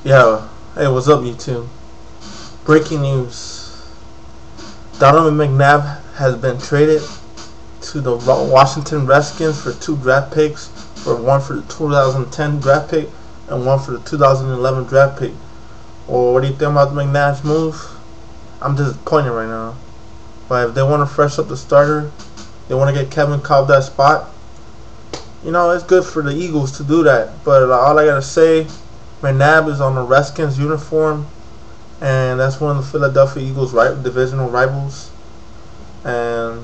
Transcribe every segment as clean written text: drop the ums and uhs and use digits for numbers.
Yeah, hey, what's up, YouTube? Breaking news: Donovan Mcnabb has been traded to the Washington Redskins for two draft picks, for one for the 2010 draft pick and one for the 2011 draft pick. Well, what do you think about McNabb's move? I'm disappointed right now. But if they want to fresh up the starter, they want to get Kevin Cobb that spot. It's good for the Eagles to do that. But all I gotta say, McNabb is on the Redskins uniform, and that's one of the Philadelphia Eagles' divisional rivals. And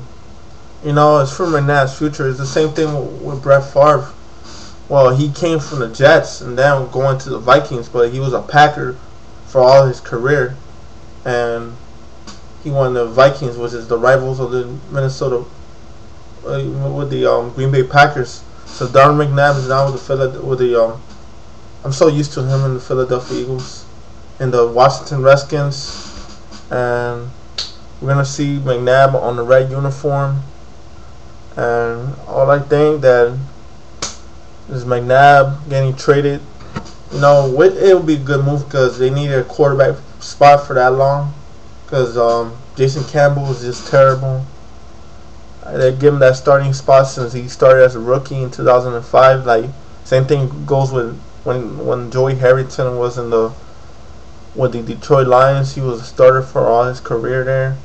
it's for McNabb's future. It's the same thing with Brett Favre. Well, he came from the Jets and then going to the Vikings, but he was a Packer for all his career, and he won the Vikings, which is the rivals of the Minnesota with the Green Bay Packers. So Donovan McNabb is now with the I'm so used to him in the Philadelphia Eagles, in the Washington Redskins, and we're gonna see McNabb on the red uniform. And all I think that is McNabb getting traded. It would be a good move because they needed a quarterback spot for that long. Because Jason Campbell was just terrible. They give him that starting spot since he started as a rookie in 2005. Like, same thing goes with when Joey Harrington was with the Detroit Lions. He was a starter for all his career there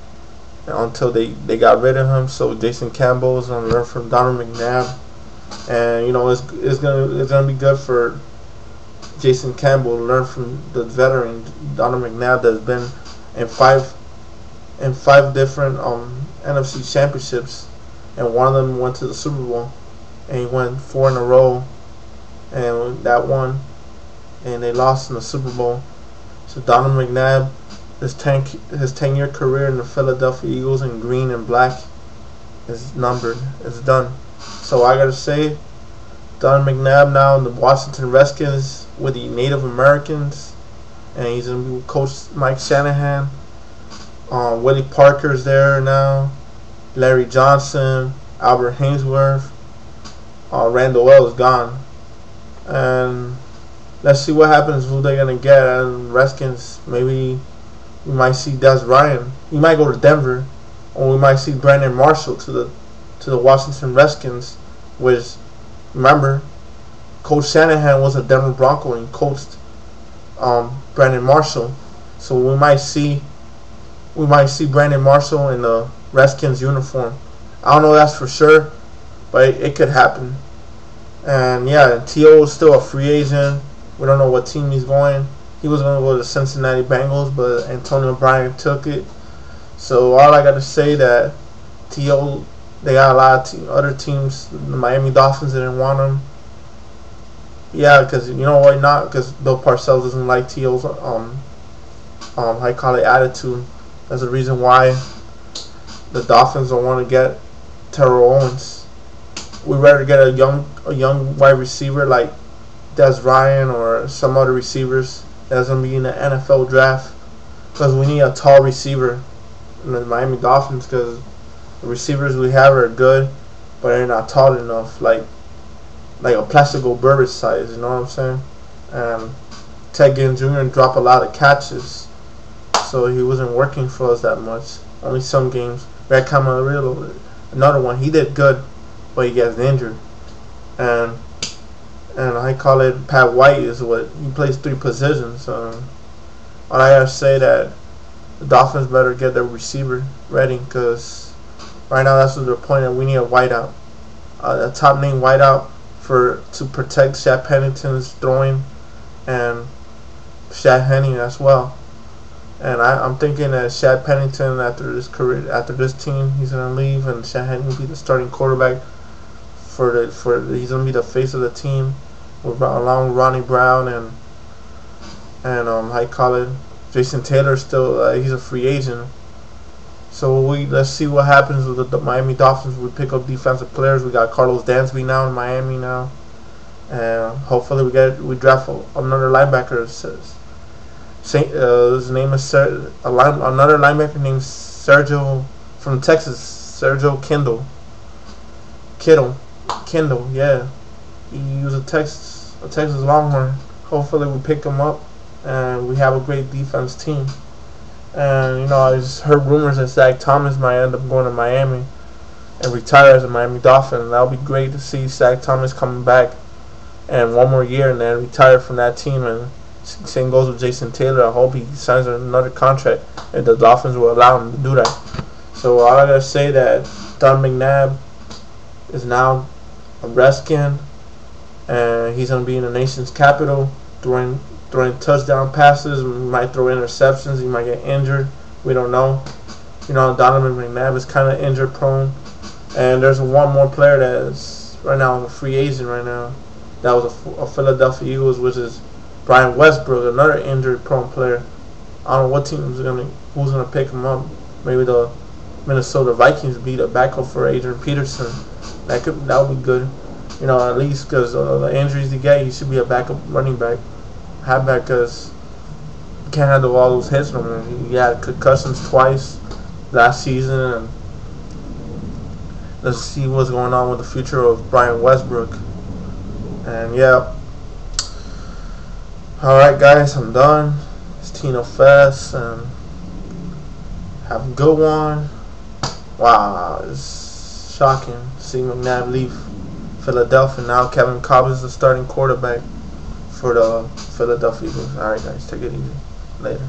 until they got rid of him. So Jason Campbell is gonna learn from Donovan McNabb, and it's gonna be good for Jason Campbell to learn from the veteran Donovan McNabb that's been in five different NFC championships, and one of them went to the Super Bowl, and he went 4 in a row, and that one, and they lost in the Super Bowl. So Donovan McNabb, his 10-year career in the Philadelphia Eagles in green and black is numbered. It's done. So I gotta say, Donovan McNabb now in the Washington Redskins with the Native Americans, and he's gonna be with Coach Mike Shanahan. Willie Parker's there now, Larry Johnson, Albert Hainsworth, Randall L is gone, and let's see what happens. Who they're gonna get? And Redskins, maybe we might see Des Bryant. He might go to Denver, or we might see Brandon Marshall to the Washington Redskins. Which, remember, Coach Shanahan was a Denver Bronco and coached Brandon Marshall, so we might see Brandon Marshall in the Redskins uniform. I don't know that's for sure, but it could happen. And yeah, T.O. is still a free agent. We don't know what team he's going. He was going to go to the Cincinnati Bengals, but Antonio Bryant took it. So all I got to say that T.O., they got a lot of other teams. The Miami Dolphins didn't want him. Yeah, because you know why not? Because Bill Parcells doesn't like T.O.'s attitude. That's the reason why the Dolphins don't want to get Terrell Owens. We'd rather get a young wide receiver like Des Bryant or some other receivers that's going to be in the NFL draft, because we need a tall receiver in the Miami Dolphins, because the receivers we have are good, but they're not tall enough, like a Plaxico Burress size, you know what I'm saying? And Ted Ginn Jr. dropped a lot of catches, so he wasn't working for us that much. Only some games. Red Camarillo, another one, he did good, but he gets injured. And I call it Pat White is what he plays 3 positions. All I gotta say that the Dolphins better get their receiver ready, because right now that's what they're pointing at. We need a wideout, a top name wideout to protect Shaq Pennington's throwing and Shaq Henning as well. And I'm thinking that Shaq Pennington, after this team, he's gonna leave, and Shaq Henning will be the starting quarterback he's gonna be the face of the team, along with Ronnie Brown and Jason Taylor. Still, he's a free agent. So let's see what happens with the Miami Dolphins. We pick up defensive players. We got Carlos Dansby now in Miami now, and hopefully we draft another linebacker. His name is another linebacker named Sergio from Texas. Sergio Kittle. Yeah, he was a Texas Longhorn. Hopefully we pick him up and we have a great defense team. And I just heard rumors that Zach Thomas might end up going to Miami and retire as a Miami Dolphin. That would be great to see Zach Thomas coming back and one more year and then retire from that team. And same goes with Jason Taylor. I hope he signs another contract if the Dolphins will allow him to do that. So all I gotta say that Donovan Mcnabb is now a Redskin, and he's gonna be in the nation's capital throwing touchdown passes. He might throw interceptions. He might get injured. We don't know. Donovan Mcnabb is kind of injured prone. And there's one more player that is right now a free agent right now. That was a Philadelphia Eagles, which is Brian Westbrook, another injured prone player. I don't know what team who's gonna pick him up. Maybe the Minnesota Vikings be the backup for Adrian Peterson. That would be good. At least because the injuries he get, he should be a backup running back. Halfback, because he can't handle all those hits no more. He had concussions twice last season, and let's see what's going on with the future of Brian Westbrook. And yeah, alright guys, I'm done. It's Tino Fest, and have a good one. Wow, it's shocking to see Mcnabb leave Philadelphia. Now Kevin Cobb is the starting quarterback for the Philadelphia Eagles. Alright guys, take it easy. Later.